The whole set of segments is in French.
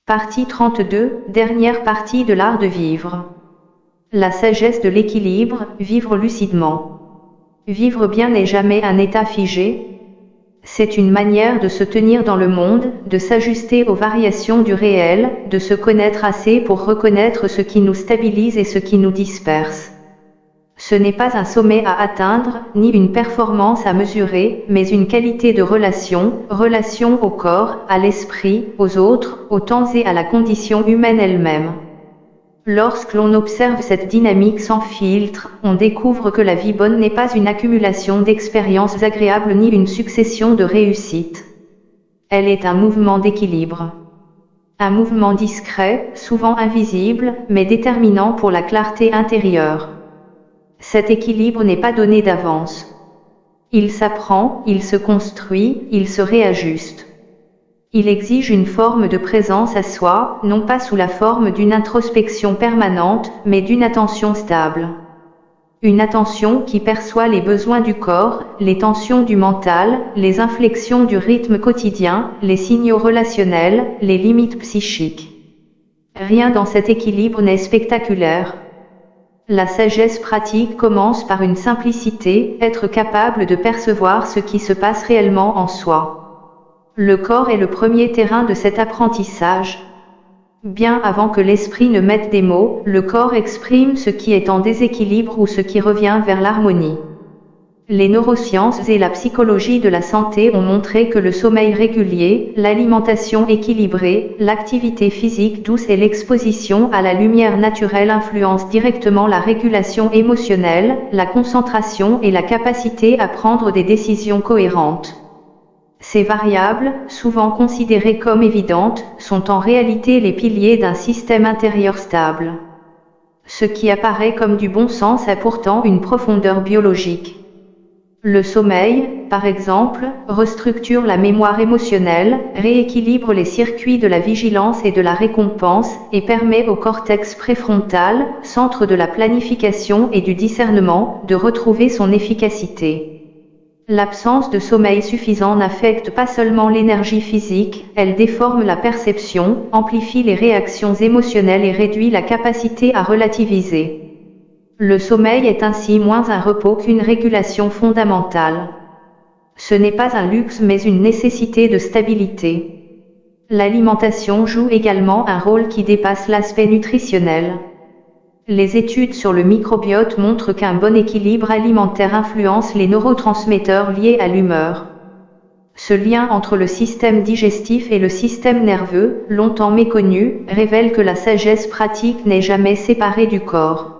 Partie 32, dernière partie de l'art de vivre. La sagesse de l'équilibre, vivre lucidement. Vivre bien n'est jamais un état figé. C'est une manière de se tenir dans le monde, de s'ajuster aux variations du réel, de se connaître assez pour reconnaître ce qui nous stabilise et ce qui nous disperse. Ce n'est pas un sommet à atteindre, ni une performance à mesurer, mais une qualité de relation au corps, à l'esprit, aux autres, aux temps et à la condition humaine elle-même. Lorsque l'on observe cette dynamique sans filtre, on découvre que la vie bonne n'est pas une accumulation d'expériences agréables ni une succession de réussites. Elle est un mouvement d'équilibre. Un mouvement discret, souvent invisible, mais déterminant pour la clarté intérieure. Cet équilibre n'est pas donné d'avance. Il s'apprend, il se construit, il se réajuste. Il exige une forme de présence à soi, non pas sous la forme d'une introspection permanente, mais d'une attention stable. Une attention qui perçoit les besoins du corps, les tensions du mental, les inflexions du rythme quotidien, les signaux relationnels, les limites psychiques. Rien dans cet équilibre n'est spectaculaire. La sagesse pratique commence par une simplicité, être capable de percevoir ce qui se passe réellement en soi. Le corps est le premier terrain de cet apprentissage. Bien avant que l'esprit ne mette des mots, le corps exprime ce qui est en déséquilibre ou ce qui revient vers l'harmonie. Les neurosciences et la psychologie de la santé ont montré que le sommeil régulier, l'alimentation équilibrée, l'activité physique douce et l'exposition à la lumière naturelle influencent directement la régulation émotionnelle, la concentration et la capacité à prendre des décisions cohérentes. Ces variables, souvent considérées comme évidentes, sont en réalité les piliers d'un système intérieur stable. Ce qui apparaît comme du bon sens a pourtant une profondeur biologique. Le sommeil, par exemple, restructure la mémoire émotionnelle, rééquilibre les circuits de la vigilance et de la récompense, et permet au cortex préfrontal, centre de la planification et du discernement, de retrouver son efficacité. L'absence de sommeil suffisant n'affecte pas seulement l'énergie physique, elle déforme la perception, amplifie les réactions émotionnelles et réduit la capacité à relativiser. Le sommeil est ainsi moins un repos qu'une régulation fondamentale. Ce n'est pas un luxe mais une nécessité de stabilité. L'alimentation joue également un rôle qui dépasse l'aspect nutritionnel. Les études sur le microbiote montrent qu'un bon équilibre alimentaire influence les neurotransmetteurs liés à l'humeur. Ce lien entre le système digestif et le système nerveux, longtemps méconnu, révèle que la sagesse pratique n'est jamais séparée du corps.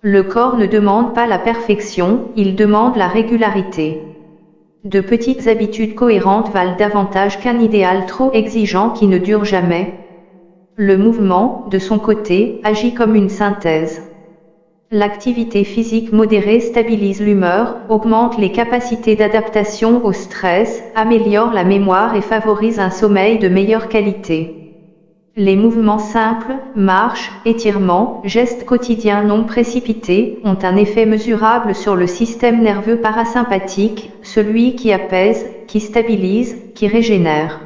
Le corps ne demande pas la perfection, il demande la régularité. De petites habitudes cohérentes valent davantage qu'un idéal trop exigeant qui ne dure jamais. Le mouvement, de son côté, agit comme une synthèse. L'activité physique modérée stabilise l'humeur, augmente les capacités d'adaptation au stress, améliore la mémoire et favorise un sommeil de meilleure qualité. Les mouvements simples, marches, étirements, gestes quotidiens non précipités, ont un effet mesurable sur le système nerveux parasympathique, celui qui apaise, qui stabilise, qui régénère.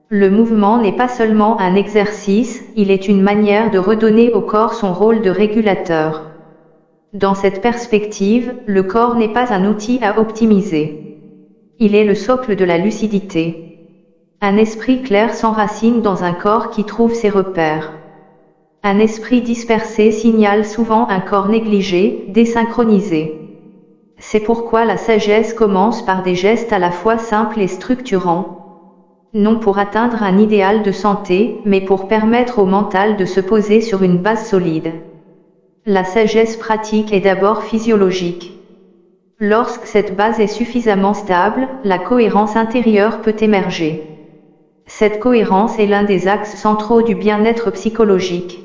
Le mouvement n'est pas seulement un exercice, il est une manière de redonner au corps son rôle de régulateur. Dans cette perspective, le corps n'est pas un outil à optimiser. Il est le socle de la lucidité. Un esprit clair s'enracine dans un corps qui trouve ses repères. Un esprit dispersé signale souvent un corps négligé, désynchronisé. C'est pourquoi la sagesse commence par des gestes à la fois simples et structurants. Non pour atteindre un idéal de santé, mais pour permettre au mental de se poser sur une base solide. La sagesse pratique est d'abord physiologique. Lorsque cette base est suffisamment stable, la cohérence intérieure peut émerger. Cette cohérence est l'un des axes centraux du bien-être psychologique.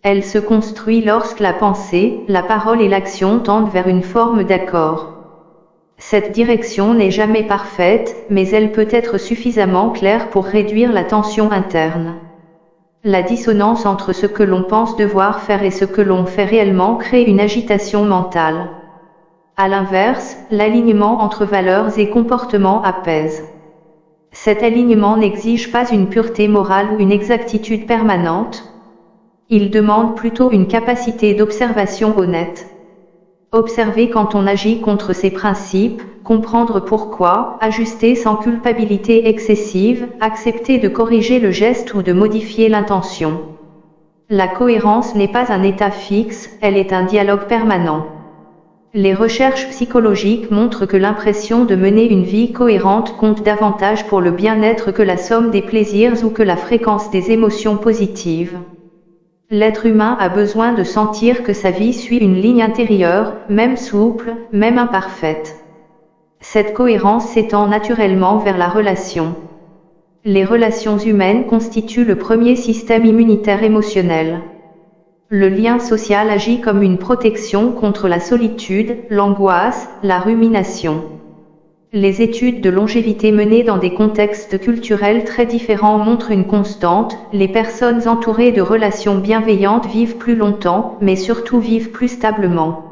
Elle se construit lorsque la pensée, la parole et l'action tendent vers une forme d'accord. Cette direction n'est jamais parfaite, mais elle peut être suffisamment claire pour réduire la tension interne. La dissonance entre ce que l'on pense devoir faire et ce que l'on fait réellement crée une agitation mentale. À l'inverse, l'alignement entre valeurs et comportements apaise. Cet alignement n'exige pas une pureté morale ou une exactitude permanente. Il demande plutôt une capacité d'observation honnête. Observer quand on agit contre ses principes, comprendre pourquoi, ajuster sans culpabilité excessive, accepter de corriger le geste ou de modifier l'intention. La cohérence n'est pas un état fixe, elle est un dialogue permanent. Les recherches psychologiques montrent que l'impression de mener une vie cohérente compte davantage pour le bien-être que la somme des plaisirs ou que la fréquence des émotions positives. L'être humain a besoin de sentir que sa vie suit une ligne intérieure, même souple, même imparfaite. Cette cohérence s'étend naturellement vers la relation. Les relations humaines constituent le premier système immunitaire émotionnel. Le lien social agit comme une protection contre la solitude, l'angoisse, la rumination. Les études de longévité menées dans des contextes culturels très différents montrent une constante, les personnes entourées de relations bienveillantes vivent plus longtemps, mais surtout vivent plus stablement.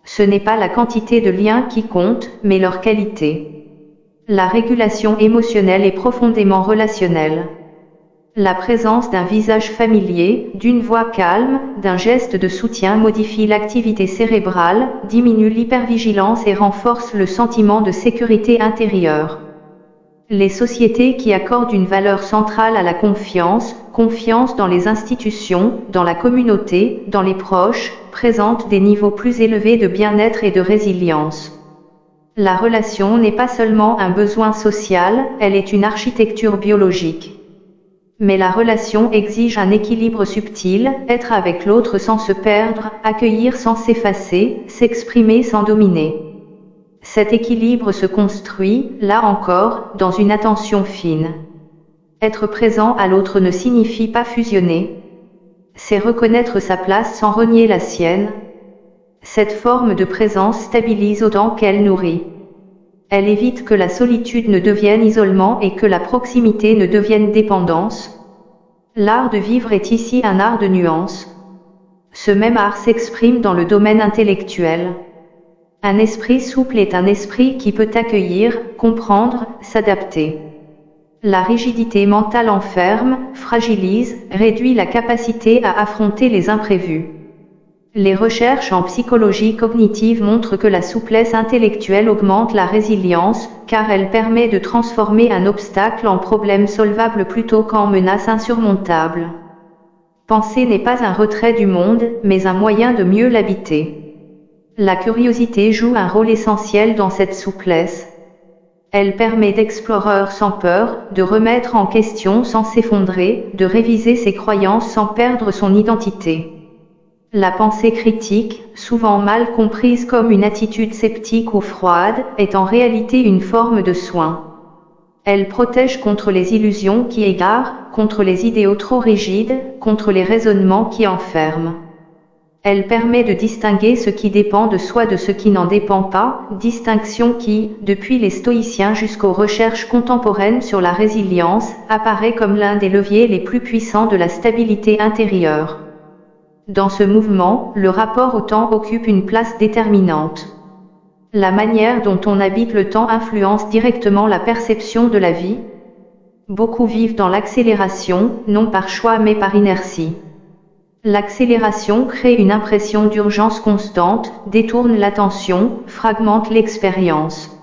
Ce n'est pas la quantité de liens qui compte, mais leur qualité. La régulation émotionnelle est profondément relationnelle. La présence d'un visage familier, d'une voix calme, d'un geste de soutien modifie l'activité cérébrale, diminue l'hypervigilance et renforce le sentiment de sécurité intérieure. Les sociétés qui accordent une valeur centrale à la confiance, confiance dans les institutions, dans la communauté, dans les proches, présentent des niveaux plus élevés de bien-être et de résilience. La relation n'est pas seulement un besoin social, elle est une architecture biologique. Mais la relation exige un équilibre subtil, être avec l'autre sans se perdre, accueillir sans s'effacer, s'exprimer sans dominer. Cet équilibre se construit, là encore, dans une attention fine. Être présent à l'autre ne signifie pas fusionner. C'est reconnaître sa place sans renier la sienne. Cette forme de présence stabilise autant qu'elle nourrit. Elle évite que la solitude ne devienne isolement et que la proximité ne devienne dépendance. L'art de vivre est ici un art de nuance. Ce même art s'exprime dans le domaine intellectuel. Un esprit souple est un esprit qui peut accueillir, comprendre, s'adapter. La rigidité mentale enferme, fragilise, réduit la capacité à affronter les imprévus. Les recherches en psychologie cognitive montrent que la souplesse intellectuelle augmente la résilience, car elle permet de transformer un obstacle en problème solvable plutôt qu'en menace insurmontable. Penser n'est pas un retrait du monde, mais un moyen de mieux l'habiter. La curiosité joue un rôle essentiel dans cette souplesse. Elle permet d'explorer sans peur, de remettre en question sans s'effondrer, de réviser ses croyances sans perdre son identité. La pensée critique, souvent mal comprise comme une attitude sceptique ou froide, est en réalité une forme de soin. Elle protège contre les illusions qui égarent, contre les idéaux trop rigides, contre les raisonnements qui enferment. Elle permet de distinguer ce qui dépend de soi de ce qui n'en dépend pas, distinction qui, depuis les stoïciens jusqu'aux recherches contemporaines sur la résilience, apparaît comme l'un des leviers les plus puissants de la stabilité intérieure. Dans ce mouvement, le rapport au temps occupe une place déterminante. La manière dont on habite le temps influence directement la perception de la vie. Beaucoup vivent dans l'accélération, non par choix mais par inertie. L'accélération crée une impression d'urgence constante, détourne l'attention, fragmente l'expérience.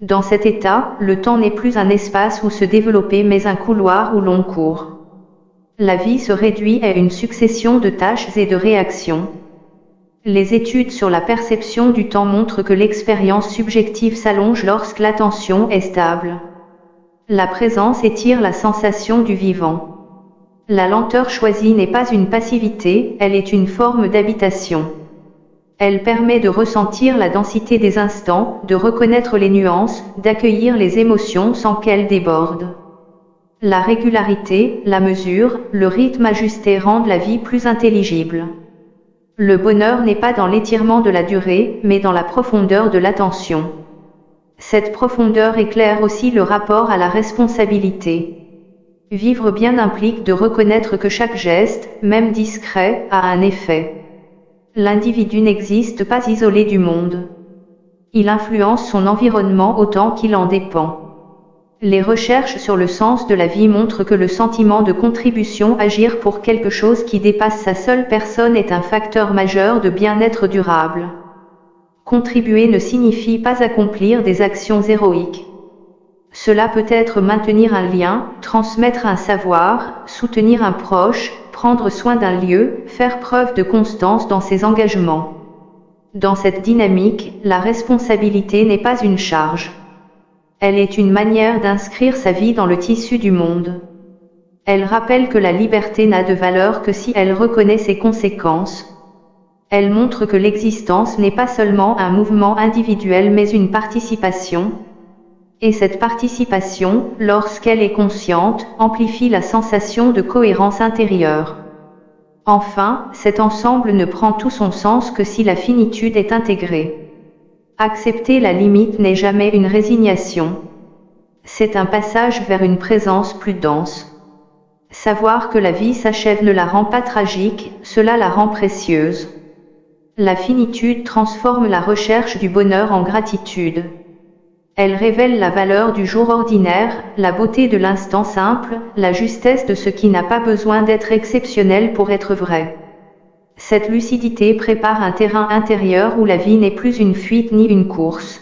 Dans cet état, le temps n'est plus un espace où se développer mais un couloir où l'on court. La vie se réduit à une succession de tâches et de réactions. Les études sur la perception du temps montrent que l'expérience subjective s'allonge lorsque l'attention est stable. La présence étire la sensation du vivant. La lenteur choisie n'est pas une passivité, elle est une forme d'habitation. Elle permet de ressentir la densité des instants, de reconnaître les nuances, d'accueillir les émotions sans qu'elles débordent. La régularité, la mesure, le rythme ajusté rendent la vie plus intelligible. Le bonheur n'est pas dans l'étirement de la durée, mais dans la profondeur de l'attention. Cette profondeur éclaire aussi le rapport à la responsabilité. Vivre bien implique de reconnaître que chaque geste, même discret, a un effet. L'individu n'existe pas isolé du monde. Il influence son environnement autant qu'il en dépend. Les recherches sur le sens de la vie montrent que le sentiment de contribution, agir pour quelque chose qui dépasse sa seule personne, est un facteur majeur de bien-être durable. Contribuer ne signifie pas accomplir des actions héroïques. Cela peut être maintenir un lien, transmettre un savoir, soutenir un proche, prendre soin d'un lieu, faire preuve de constance dans ses engagements. Dans cette dynamique, la responsabilité n'est pas une charge. Elle est une manière d'inscrire sa vie dans le tissu du monde. Elle rappelle que la liberté n'a de valeur que si elle reconnaît ses conséquences. Elle montre que l'existence n'est pas seulement un mouvement individuel mais une participation. Et cette participation, lorsqu'elle est consciente, amplifie la sensation de cohérence intérieure. Enfin, cet ensemble ne prend tout son sens que si la finitude est intégrée. Accepter la limite n'est jamais une résignation. C'est un passage vers une présence plus dense. Savoir que la vie s'achève ne la rend pas tragique, cela la rend précieuse. La finitude transforme la recherche du bonheur en gratitude. Elle révèle la valeur du jour ordinaire, la beauté de l'instant simple, la justesse de ce qui n'a pas besoin d'être exceptionnel pour être vrai. Cette lucidité prépare un terrain intérieur où la vie n'est plus une fuite ni une course.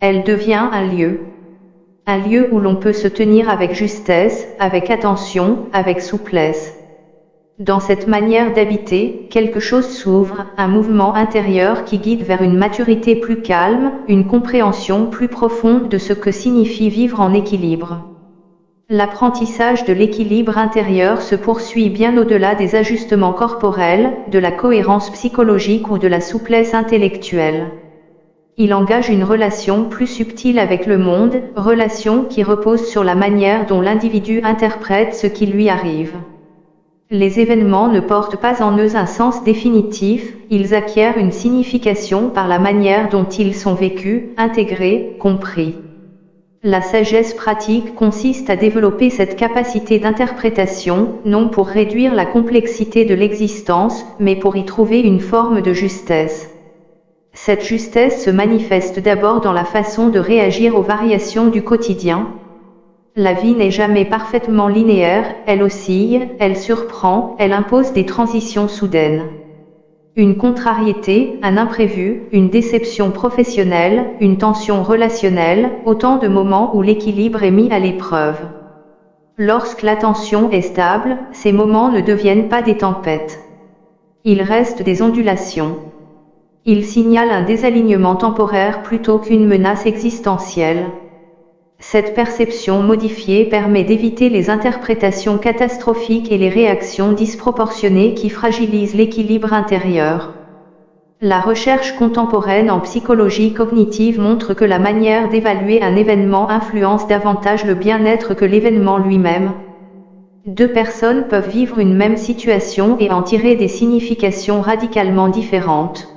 Elle devient un lieu. Un lieu où l'on peut se tenir avec justesse, avec attention, avec souplesse. Dans cette manière d'habiter, quelque chose s'ouvre, un mouvement intérieur qui guide vers une maturité plus calme, une compréhension plus profonde de ce que signifie vivre en équilibre. L'apprentissage de l'équilibre intérieur se poursuit bien au-delà des ajustements corporels, de la cohérence psychologique ou de la souplesse intellectuelle. Il engage une relation plus subtile avec le monde, relation qui repose sur la manière dont l'individu interprète ce qui lui arrive. Les événements ne portent pas en eux un sens définitif, ils acquièrent une signification par la manière dont ils sont vécus, intégrés, compris. La sagesse pratique consiste à développer cette capacité d'interprétation, non pour réduire la complexité de l'existence, mais pour y trouver une forme de justesse. Cette justesse se manifeste d'abord dans la façon de réagir aux variations du quotidien. La vie n'est jamais parfaitement linéaire, elle oscille, elle surprend, elle impose des transitions soudaines. Une contrariété, un imprévu, une déception professionnelle, une tension relationnelle, autant de moments où l'équilibre est mis à l'épreuve. Lorsque l'attention est stable, ces moments ne deviennent pas des tempêtes. Ils restent des ondulations. Ils signalent un désalignement temporaire plutôt qu'une menace existentielle. Cette perception modifiée permet d'éviter les interprétations catastrophiques et les réactions disproportionnées qui fragilisent l'équilibre intérieur. La recherche contemporaine en psychologie cognitive montre que la manière d'évaluer un événement influence davantage le bien-être que l'événement lui-même. Deux personnes peuvent vivre une même situation et en tirer des significations radicalement différentes.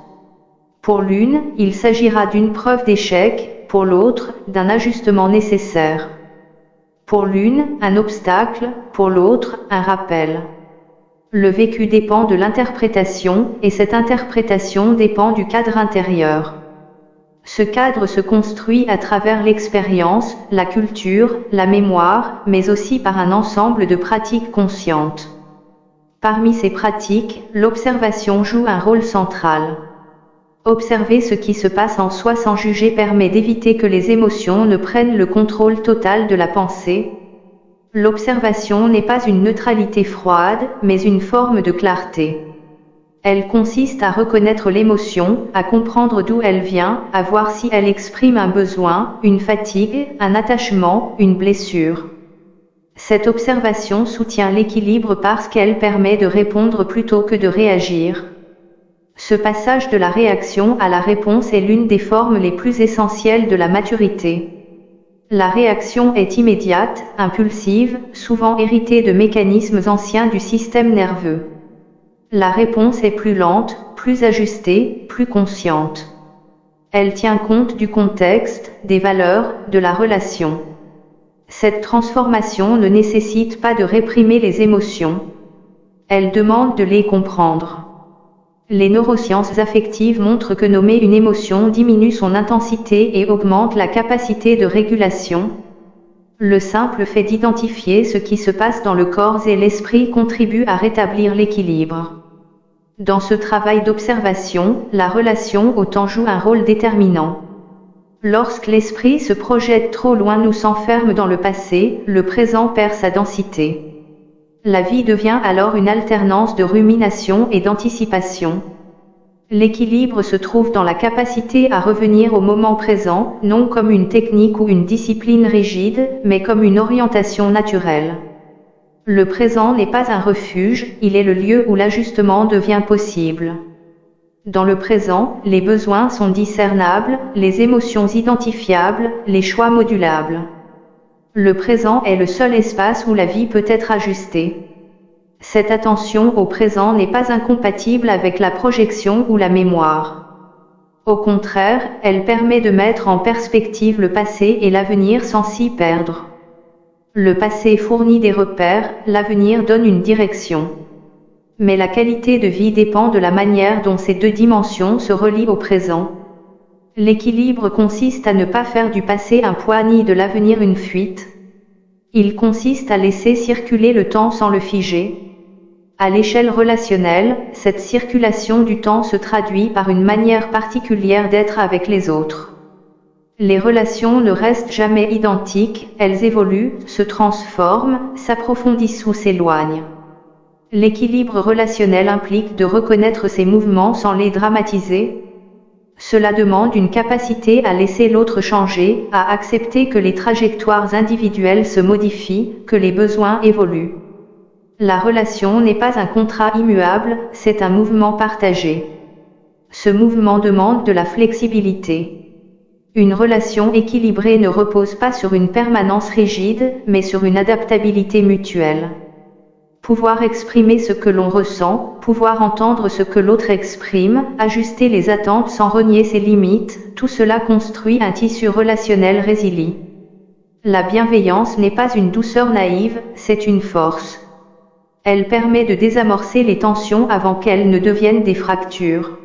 Pour l'une, il s'agira d'une preuve d'échec, pour l'autre, d'un ajustement nécessaire. Pour l'une, un obstacle, pour l'autre, un rappel. Le vécu dépend de l'interprétation, et cette interprétation dépend du cadre intérieur. Ce cadre se construit à travers l'expérience, la culture, la mémoire, mais aussi par un ensemble de pratiques conscientes. Parmi ces pratiques, l'observation joue un rôle central. Observer ce qui se passe en soi sans juger permet d'éviter que les émotions ne prennent le contrôle total de la pensée. L'observation n'est pas une neutralité froide, mais une forme de clarté. Elle consiste à reconnaître l'émotion, à comprendre d'où elle vient, à voir si elle exprime un besoin, une fatigue, un attachement, une blessure. Cette observation soutient l'équilibre parce qu'elle permet de répondre plutôt que de réagir. Ce passage de la réaction à la réponse est l'une des formes les plus essentielles de la maturité. La réaction est immédiate, impulsive, souvent héritée de mécanismes anciens du système nerveux. La réponse est plus lente, plus ajustée, plus consciente. Elle tient compte du contexte, des valeurs, de la relation. Cette transformation ne nécessite pas de réprimer les émotions. Elle demande de les comprendre. Les neurosciences affectives montrent que nommer une émotion diminue son intensité et augmente la capacité de régulation. Le simple fait d'identifier ce qui se passe dans le corps et l'esprit contribue à rétablir l'équilibre. Dans ce travail d'observation, la relation au temps joue un rôle déterminant. Lorsque l'esprit se projette trop loin ou s'enferme dans le passé, le présent perd sa densité. La vie devient alors une alternance de rumination et d'anticipation. L'équilibre se trouve dans la capacité à revenir au moment présent, non comme une technique ou une discipline rigide, mais comme une orientation naturelle. Le présent n'est pas un refuge, il est le lieu où l'ajustement devient possible. Dans le présent, les besoins sont discernables, les émotions identifiables, les choix modulables. Le présent est le seul espace où la vie peut être ajustée. Cette attention au présent n'est pas incompatible avec la projection ou la mémoire. Au contraire, elle permet de mettre en perspective le passé et l'avenir sans s'y perdre. Le passé fournit des repères, l'avenir donne une direction. Mais la qualité de vie dépend de la manière dont ces deux dimensions se relient au présent. L'équilibre consiste à ne pas faire du passé un poids ni de l'avenir une fuite. Il consiste à laisser circuler le temps sans le figer. À l'échelle relationnelle, cette circulation du temps se traduit par une manière particulière d'être avec les autres. Les relations ne restent jamais identiques, elles évoluent, se transforment, s'approfondissent ou s'éloignent. L'équilibre relationnel implique de reconnaître ces mouvements sans les dramatiser. Cela demande une capacité à laisser l'autre changer, à accepter que les trajectoires individuelles se modifient, que les besoins évoluent. La relation n'est pas un contrat immuable, c'est un mouvement partagé. Ce mouvement demande de la flexibilité. Une relation équilibrée ne repose pas sur une permanence rigide, mais sur une adaptabilité mutuelle. Pouvoir exprimer ce que l'on ressent, pouvoir entendre ce que l'autre exprime, ajuster les attentes sans renier ses limites, tout cela construit un tissu relationnel résilient. La bienveillance n'est pas une douceur naïve, c'est une force. Elle permet de désamorcer les tensions avant qu'elles ne deviennent des fractures.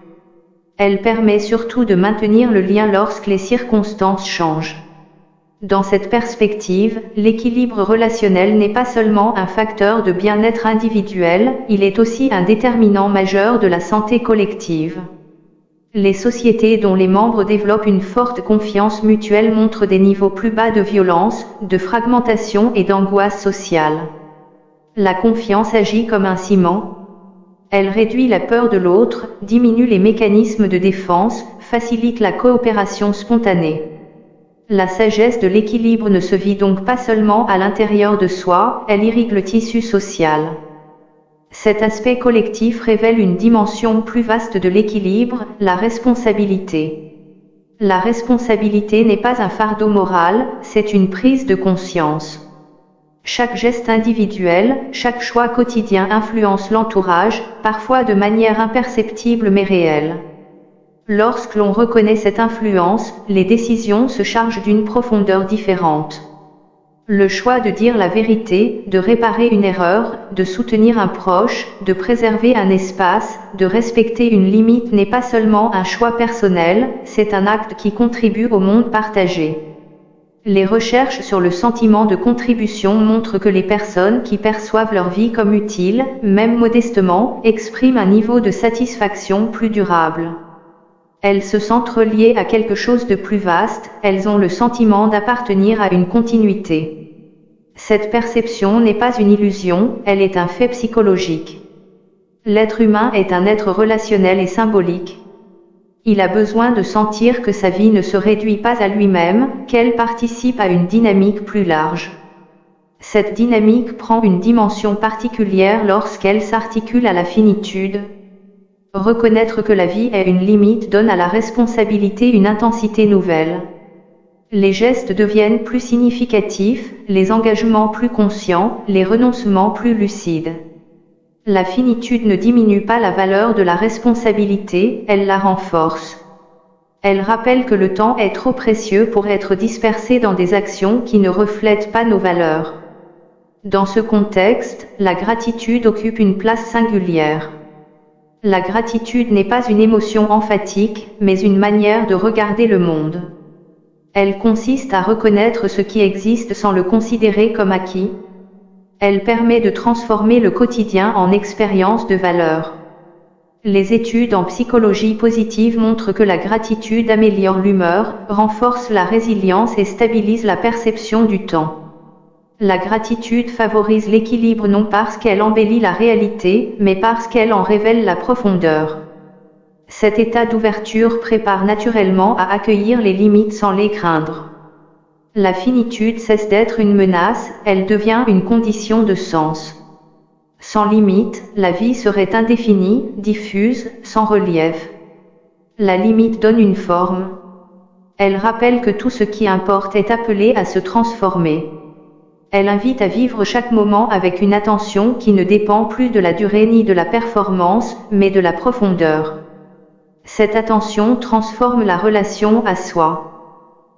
Elle permet surtout de maintenir le lien lorsque les circonstances changent. Dans cette perspective, l'équilibre relationnel n'est pas seulement un facteur de bien-être individuel, il est aussi un déterminant majeur de la santé collective. Les sociétés dont les membres développent une forte confiance mutuelle montrent des niveaux plus bas de violence, de fragmentation et d'angoisse sociale. La confiance agit comme un ciment. Elle réduit la peur de l'autre, diminue les mécanismes de défense, facilite la coopération spontanée. La sagesse de l'équilibre ne se vit donc pas seulement à l'intérieur de soi, elle irrigue le tissu social. Cet aspect collectif révèle une dimension plus vaste de l'équilibre, la responsabilité. La responsabilité n'est pas un fardeau moral, c'est une prise de conscience. Chaque geste individuel, chaque choix quotidien influence l'entourage, parfois de manière imperceptible mais réelle. Lorsque l'on reconnaît cette influence, les décisions se chargent d'une profondeur différente. Le choix de dire la vérité, de réparer une erreur, de soutenir un proche, de préserver un espace, de respecter une limite n'est pas seulement un choix personnel, c'est un acte qui contribue au monde partagé. Les recherches sur le sentiment de contribution montrent que les personnes qui perçoivent leur vie comme utile, même modestement, expriment un niveau de satisfaction plus durable. Elles se sentent reliées à quelque chose de plus vaste, elles ont le sentiment d'appartenir à une continuité. Cette perception n'est pas une illusion, elle est un fait psychologique. L'être humain est un être relationnel et symbolique. Il a besoin de sentir que sa vie ne se réduit pas à lui-même, qu'elle participe à une dynamique plus large. Cette dynamique prend une dimension particulière lorsqu'elle s'articule à la finitude. Reconnaître que la vie est une limite donne à la responsabilité une intensité nouvelle. Les gestes deviennent plus significatifs, les engagements plus conscients, les renoncements plus lucides. La finitude ne diminue pas la valeur de la responsabilité, elle la renforce. Elle rappelle que le temps est trop précieux pour être dispersé dans des actions qui ne reflètent pas nos valeurs. Dans ce contexte, la gratitude occupe une place singulière. La gratitude n'est pas une émotion emphatique, mais une manière de regarder le monde. Elle consiste à reconnaître ce qui existe sans le considérer comme acquis. Elle permet de transformer le quotidien en expérience de valeur. Les études en psychologie positive montrent que la gratitude améliore l'humeur, renforce la résilience et stabilise la perception du temps. La gratitude favorise l'équilibre non parce qu'elle embellit la réalité, mais parce qu'elle en révèle la profondeur. Cet état d'ouverture prépare naturellement à accueillir les limites sans les craindre. La finitude cesse d'être une menace, elle devient une condition de sens. Sans limite, la vie serait indéfinie, diffuse, sans relief. La limite donne une forme. Elle rappelle que tout ce qui importe est appelé à se transformer. Elle invite à vivre chaque moment avec une attention qui ne dépend plus de la durée ni de la performance, mais de la profondeur. Cette attention transforme la relation à soi.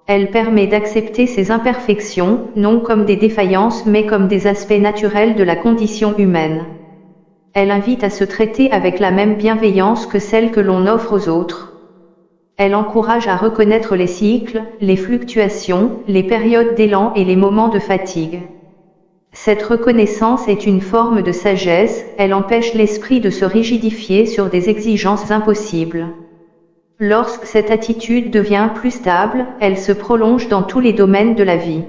Elle permet d'accepter ses imperfections, non comme des défaillances mais comme des aspects naturels de la condition humaine. Elle invite à se traiter avec la même bienveillance que celle que l'on offre aux autres. Elle encourage à reconnaître les cycles, les fluctuations, les périodes d'élan et les moments de fatigue. Cette reconnaissance est une forme de sagesse, elle empêche l'esprit de se rigidifier sur des exigences impossibles. Lorsque cette attitude devient plus stable, elle se prolonge dans tous les domaines de la vie.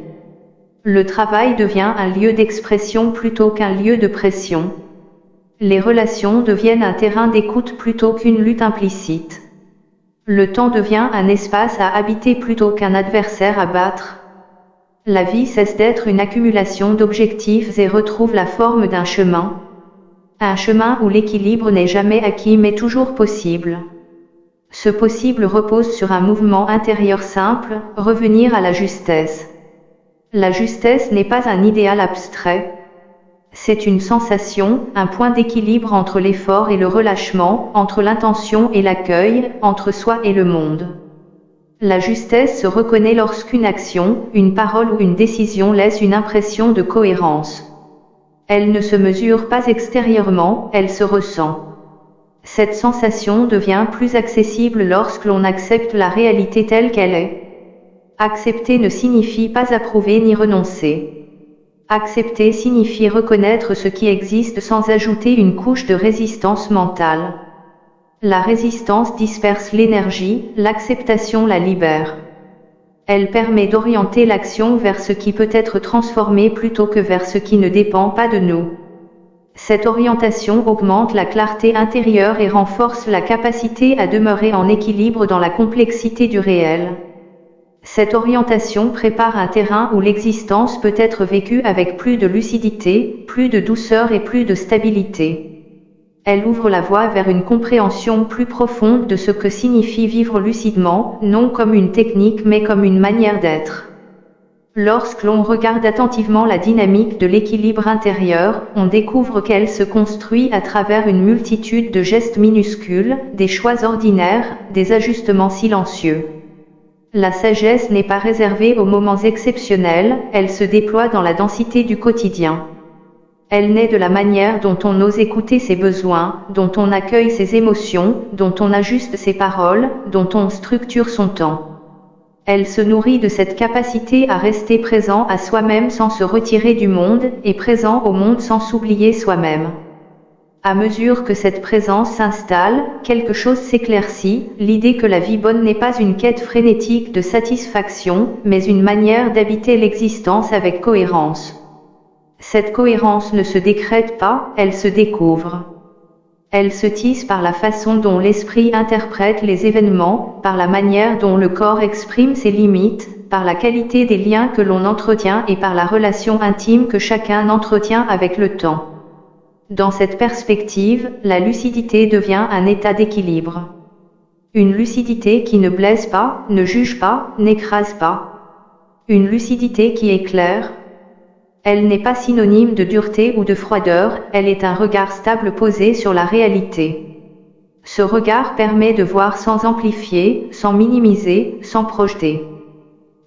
Le travail devient un lieu d'expression plutôt qu'un lieu de pression. Les relations deviennent un terrain d'écoute plutôt qu'une lutte implicite. Le temps devient un espace à habiter plutôt qu'un adversaire à battre. La vie cesse d'être une accumulation d'objectifs et retrouve la forme d'un chemin. Un chemin où l'équilibre n'est jamais acquis mais toujours possible. Ce possible repose sur un mouvement intérieur simple, revenir à la justesse. La justesse n'est pas un idéal abstrait. C'est une sensation, un point d'équilibre entre l'effort et le relâchement, entre l'intention et l'accueil, entre soi et le monde. La justesse se reconnaît lorsqu'une action, une parole ou une décision laisse une impression de cohérence. Elle ne se mesure pas extérieurement, elle se ressent. Cette sensation devient plus accessible lorsque l'on accepte la réalité telle qu'elle est. Accepter ne signifie pas approuver ni renoncer. Accepter signifie reconnaître ce qui existe sans ajouter une couche de résistance mentale. La résistance disperse l'énergie, l'acceptation la libère. Elle permet d'orienter l'action vers ce qui peut être transformé plutôt que vers ce qui ne dépend pas de nous. Cette orientation augmente la clarté intérieure et renforce la capacité à demeurer en équilibre dans la complexité du réel. Cette orientation prépare un terrain où l'existence peut être vécue avec plus de lucidité, plus de douceur et plus de stabilité. Elle ouvre la voie vers une compréhension plus profonde de ce que signifie vivre lucidement, non comme une technique mais comme une manière d'être. Lorsque l'on regarde attentivement la dynamique de l'équilibre intérieur, on découvre qu'elle se construit à travers une multitude de gestes minuscules, des choix ordinaires, des ajustements silencieux. La sagesse n'est pas réservée aux moments exceptionnels, elle se déploie dans la densité du quotidien. Elle naît de la manière dont on ose écouter ses besoins, dont on accueille ses émotions, dont on ajuste ses paroles, dont on structure son temps. Elle se nourrit de cette capacité à rester présent à soi-même sans se retirer du monde, et présent au monde sans s'oublier soi-même. À mesure que cette présence s'installe, quelque chose s'éclaircit, l'idée que la vie bonne n'est pas une quête frénétique de satisfaction, mais une manière d'habiter l'existence avec cohérence. Cette cohérence ne se décrète pas, elle se découvre. Elle se tisse par la façon dont l'esprit interprète les événements, par la manière dont le corps exprime ses limites, par la qualité des liens que l'on entretient et par la relation intime que chacun entretient avec le temps. Dans cette perspective, la lucidité devient un état d'équilibre. Une lucidité qui ne blesse pas, ne juge pas, n'écrase pas. Une lucidité qui éclaire. Elle n'est pas synonyme de dureté ou de froideur, elle est un regard stable posé sur la réalité. Ce regard permet de voir sans amplifier, sans minimiser, sans projeter.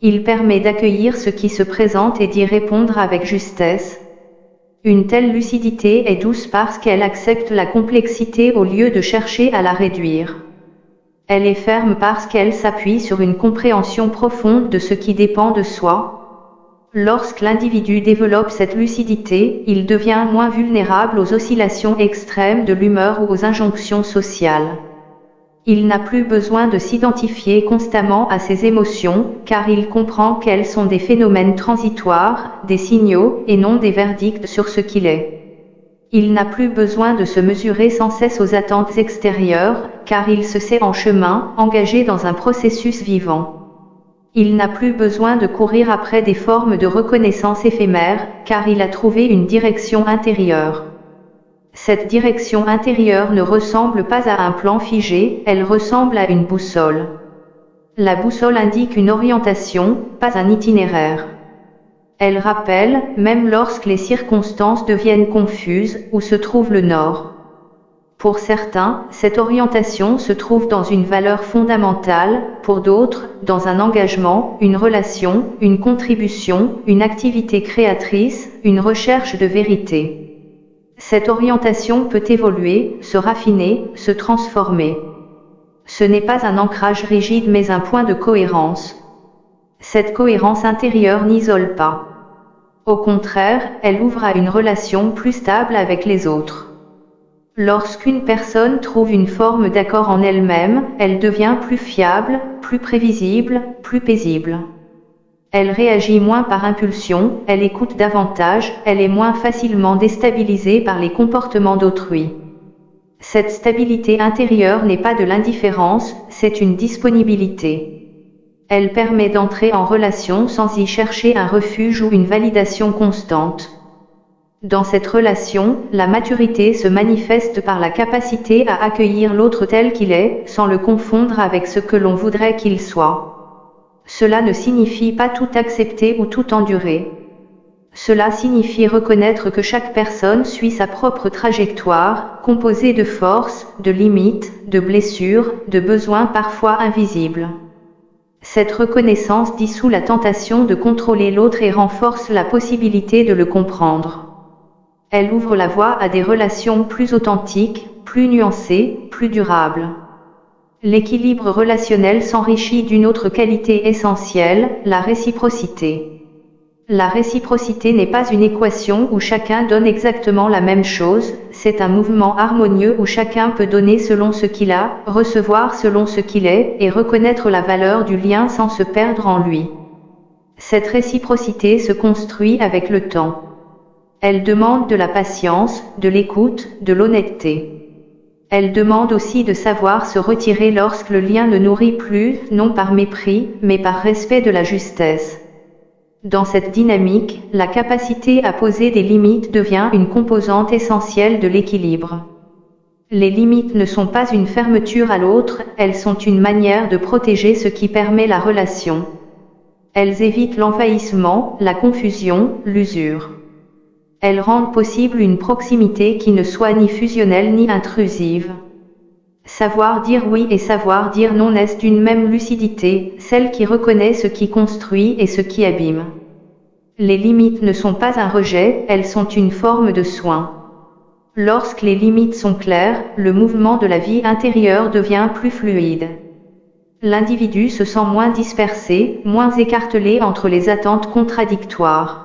Il permet d'accueillir ce qui se présente et d'y répondre avec justesse. Une telle lucidité est douce parce qu'elle accepte la complexité au lieu de chercher à la réduire. Elle est ferme parce qu'elle s'appuie sur une compréhension profonde de ce qui dépend de soi. Lorsque l'individu développe cette lucidité, il devient moins vulnérable aux oscillations extrêmes de l'humeur ou aux injonctions sociales. Il n'a plus besoin de s'identifier constamment à ses émotions, car il comprend qu'elles sont des phénomènes transitoires, des signaux, et non des verdicts sur ce qu'il est. Il n'a plus besoin de se mesurer sans cesse aux attentes extérieures, car il se sait en chemin, engagé dans un processus vivant. Il n'a plus besoin de courir après des formes de reconnaissance éphémères, car il a trouvé une direction intérieure. Cette direction intérieure ne ressemble pas à un plan figé, elle ressemble à une boussole. La boussole indique une orientation, pas un itinéraire. Elle rappelle, même lorsque les circonstances deviennent confuses, où se trouve le nord. Pour certains, cette orientation se trouve dans une valeur fondamentale, pour d'autres, dans un engagement, une relation, une contribution, une activité créatrice, une recherche de vérité. Cette orientation peut évoluer, se raffiner, se transformer. Ce n'est pas un ancrage rigide mais un point de cohérence. Cette cohérence intérieure n'isole pas. Au contraire, elle ouvre à une relation plus stable avec les autres. Lorsqu'une personne trouve une forme d'accord en elle-même, elle devient plus fiable, plus prévisible, plus paisible. Elle réagit moins par impulsion, elle écoute davantage, elle est moins facilement déstabilisée par les comportements d'autrui. Cette stabilité intérieure n'est pas de l'indifférence, c'est une disponibilité. Elle permet d'entrer en relation sans y chercher un refuge ou une validation constante. Dans cette relation, la maturité se manifeste par la capacité à accueillir l'autre tel qu'il est, sans le confondre avec ce que l'on voudrait qu'il soit. Cela ne signifie pas tout accepter ou tout endurer. Cela signifie reconnaître que chaque personne suit sa propre trajectoire, composée de forces, de limites, de blessures, de besoins parfois invisibles. Cette reconnaissance dissout la tentation de contrôler l'autre et renforce la possibilité de le comprendre. Elle ouvre la voie à des relations plus authentiques, plus nuancées, plus durables. L'équilibre relationnel s'enrichit d'une autre qualité essentielle, la réciprocité. La réciprocité n'est pas une équation où chacun donne exactement la même chose, c'est un mouvement harmonieux où chacun peut donner selon ce qu'il a, recevoir selon ce qu'il est, et reconnaître la valeur du lien sans se perdre en lui. Cette réciprocité se construit avec le temps. Elle demande de la patience, de l'écoute, de l'honnêteté. Elle demande aussi de savoir se retirer lorsque le lien ne nourrit plus, non par mépris, mais par respect de la justesse. Dans cette dynamique, la capacité à poser des limites devient une composante essentielle de l'équilibre. Les limites ne sont pas une fermeture à l'autre, elles sont une manière de protéger ce qui permet la relation. Elles évitent l'envahissement, la confusion, l'usure. Elles rendent possible une proximité qui ne soit ni fusionnelle ni intrusive. Savoir dire oui et savoir dire non naissent d'une même lucidité, celle qui reconnaît ce qui construit et ce qui abîme. Les limites ne sont pas un rejet, elles sont une forme de soin. Lorsque les limites sont claires, le mouvement de la vie intérieure devient plus fluide. L'individu se sent moins dispersé, moins écartelé entre les attentes contradictoires.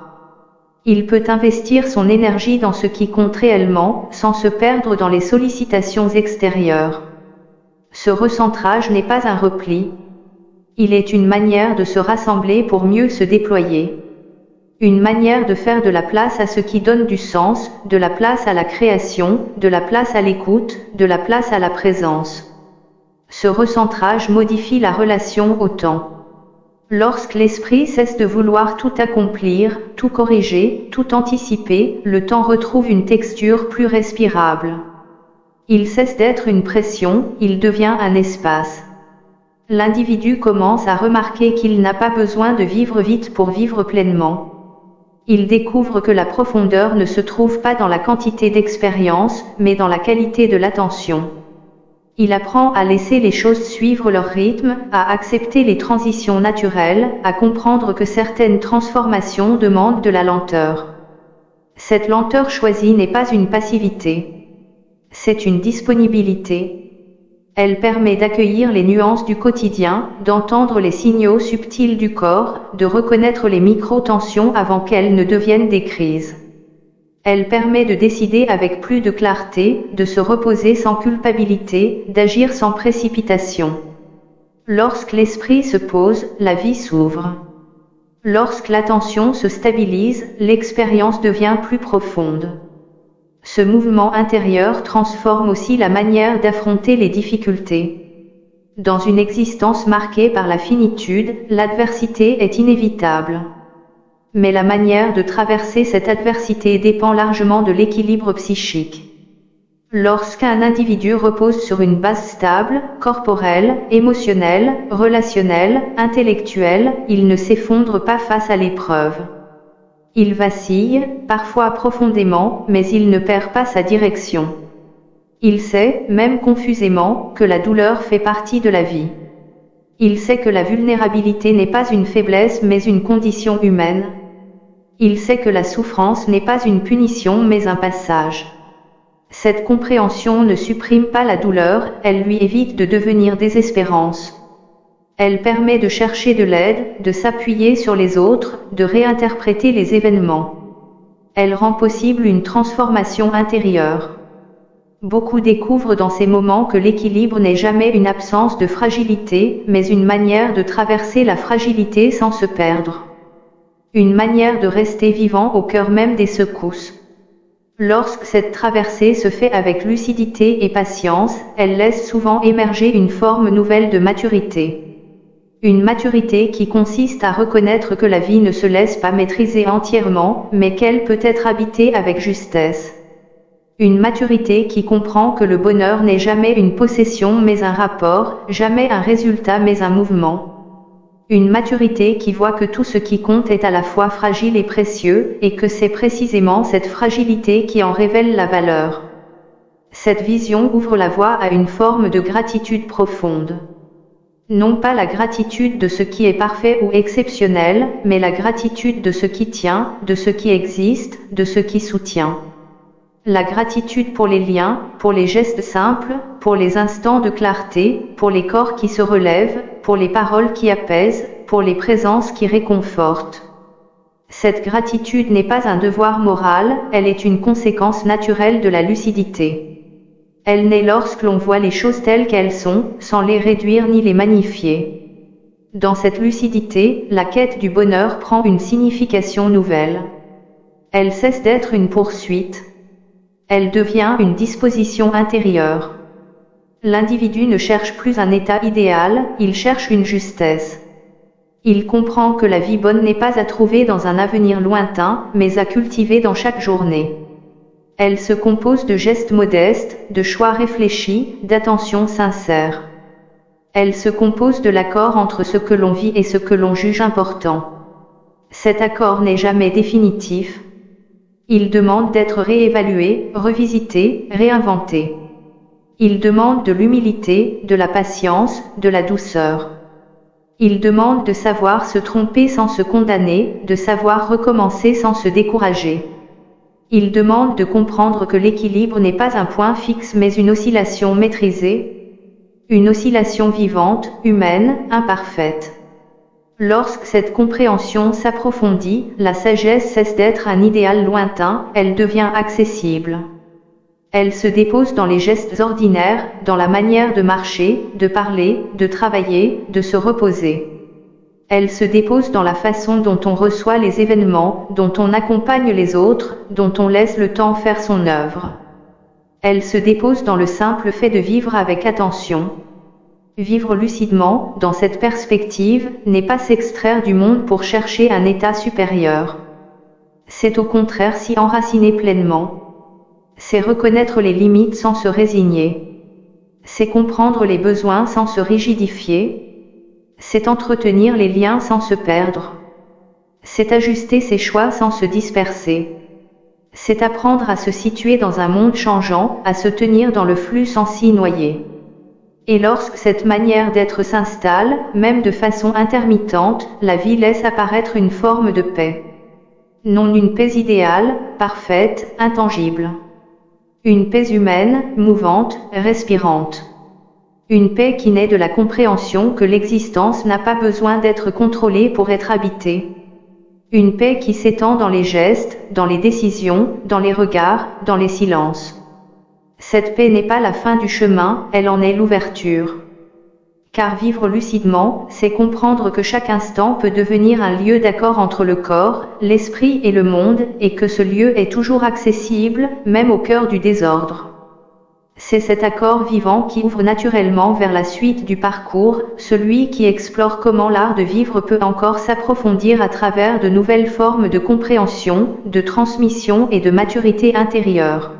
Il peut investir son énergie dans ce qui compte réellement, sans se perdre dans les sollicitations extérieures. Ce recentrage n'est pas un repli. Il est une manière de se rassembler pour mieux se déployer. Une manière de faire de la place à ce qui donne du sens, de la place à la création, de la place à l'écoute, de la place à la présence. Ce recentrage modifie la relation au temps. Lorsque l'esprit cesse de vouloir tout accomplir, tout corriger, tout anticiper, le temps retrouve une texture plus respirable. Il cesse d'être une pression, il devient un espace. L'individu commence à remarquer qu'il n'a pas besoin de vivre vite pour vivre pleinement. Il découvre que la profondeur ne se trouve pas dans la quantité d'expérience, mais dans la qualité de l'attention. Il apprend à laisser les choses suivre leur rythme, à accepter les transitions naturelles, à comprendre que certaines transformations demandent de la lenteur. Cette lenteur choisie n'est pas une passivité. C'est une disponibilité. Elle permet d'accueillir les nuances du quotidien, d'entendre les signaux subtils du corps, de reconnaître les micro-tensions avant qu'elles ne deviennent des crises. Elle permet de décider avec plus de clarté, de se reposer sans culpabilité, d'agir sans précipitation. Lorsque l'esprit se pose, la vie s'ouvre. Lorsque l'attention se stabilise, l'expérience devient plus profonde. Ce mouvement intérieur transforme aussi la manière d'affronter les difficultés. Dans une existence marquée par la finitude, l'adversité est inévitable. Mais la manière de traverser cette adversité dépend largement de l'équilibre psychique. Lorsqu'un individu repose sur une base stable, corporelle, émotionnelle, relationnelle, intellectuelle, il ne s'effondre pas face à l'épreuve. Il vacille, parfois profondément, mais il ne perd pas sa direction. Il sait, même confusément, que la douleur fait partie de la vie. Il sait que la vulnérabilité n'est pas une faiblesse mais une condition humaine. Il sait que la souffrance n'est pas une punition mais un passage. Cette compréhension ne supprime pas la douleur, elle lui évite de devenir désespérance. Elle permet de chercher de l'aide, de s'appuyer sur les autres, de réinterpréter les événements. Elle rend possible une transformation intérieure. Beaucoup découvrent dans ces moments que l'équilibre n'est jamais une absence de fragilité, mais une manière de traverser la fragilité sans se perdre. Une manière de rester vivant au cœur même des secousses. Lorsque cette traversée se fait avec lucidité et patience, elle laisse souvent émerger une forme nouvelle de maturité. Une maturité qui consiste à reconnaître que la vie ne se laisse pas maîtriser entièrement, mais qu'elle peut être habitée avec justesse. Une maturité qui comprend que le bonheur n'est jamais une possession mais un rapport, jamais un résultat mais un mouvement. Une maturité qui voit que tout ce qui compte est à la fois fragile et précieux, et que c'est précisément cette fragilité qui en révèle la valeur. Cette vision ouvre la voie à une forme de gratitude profonde. Non pas la gratitude de ce qui est parfait ou exceptionnel, mais la gratitude de ce qui tient, de ce qui existe, de ce qui soutient. La gratitude pour les liens, pour les gestes simples, pour les instants de clarté, pour les corps qui se relèvent, pour les paroles qui apaisent, pour les présences qui réconfortent. Cette gratitude n'est pas un devoir moral, elle est une conséquence naturelle de la lucidité. Elle naît lorsque l'on voit les choses telles qu'elles sont, sans les réduire ni les magnifier. Dans cette lucidité, la quête du bonheur prend une signification nouvelle. Elle cesse d'être une poursuite. Elle devient une disposition intérieure. L'individu ne cherche plus un état idéal, il cherche une justesse. Il comprend que la vie bonne n'est pas à trouver dans un avenir lointain, mais à cultiver dans chaque journée. Elle se compose de gestes modestes, de choix réfléchis, d'attention sincère. Elle se compose de l'accord entre ce que l'on vit et ce que l'on juge important. Cet accord n'est jamais définitif. Il demande d'être réévalué, revisité, réinventé. Il demande de l'humilité, de la patience, de la douceur. Il demande de savoir se tromper sans se condamner, de savoir recommencer sans se décourager. Il demande de comprendre que l'équilibre n'est pas un point fixe mais une oscillation maîtrisée, une oscillation vivante, humaine, imparfaite. Lorsque cette compréhension s'approfondit, la sagesse cesse d'être un idéal lointain, elle devient accessible. Elle se dépose dans les gestes ordinaires, dans la manière de marcher, de parler, de travailler, de se reposer. Elle se dépose dans la façon dont on reçoit les événements, dont on accompagne les autres, dont on laisse le temps faire son œuvre. Elle se dépose dans le simple fait de vivre avec attention. Vivre lucidement, dans cette perspective, n'est pas s'extraire du monde pour chercher un état supérieur. C'est au contraire s'y enraciner pleinement. C'est reconnaître les limites sans se résigner. C'est comprendre les besoins sans se rigidifier. C'est entretenir les liens sans se perdre. C'est ajuster ses choix sans se disperser. C'est apprendre à se situer dans un monde changeant, à se tenir dans le flux sans s'y noyer. Et lorsque cette manière d'être s'installe, même de façon intermittente, la vie laisse apparaître une forme de paix. Non une paix idéale, parfaite, intangible. Une paix humaine, mouvante, respirante. Une paix qui naît de la compréhension que l'existence n'a pas besoin d'être contrôlée pour être habitée. Une paix qui s'étend dans les gestes, dans les décisions, dans les regards, dans les silences. Cette paix n'est pas la fin du chemin, elle en est l'ouverture. Car vivre lucidement, c'est comprendre que chaque instant peut devenir un lieu d'accord entre le corps, l'esprit et le monde, et que ce lieu est toujours accessible, même au cœur du désordre. C'est cet accord vivant qui ouvre naturellement vers la suite du parcours, celui qui explore comment l'art de vivre peut encore s'approfondir à travers de nouvelles formes de compréhension, de transmission et de maturité intérieure.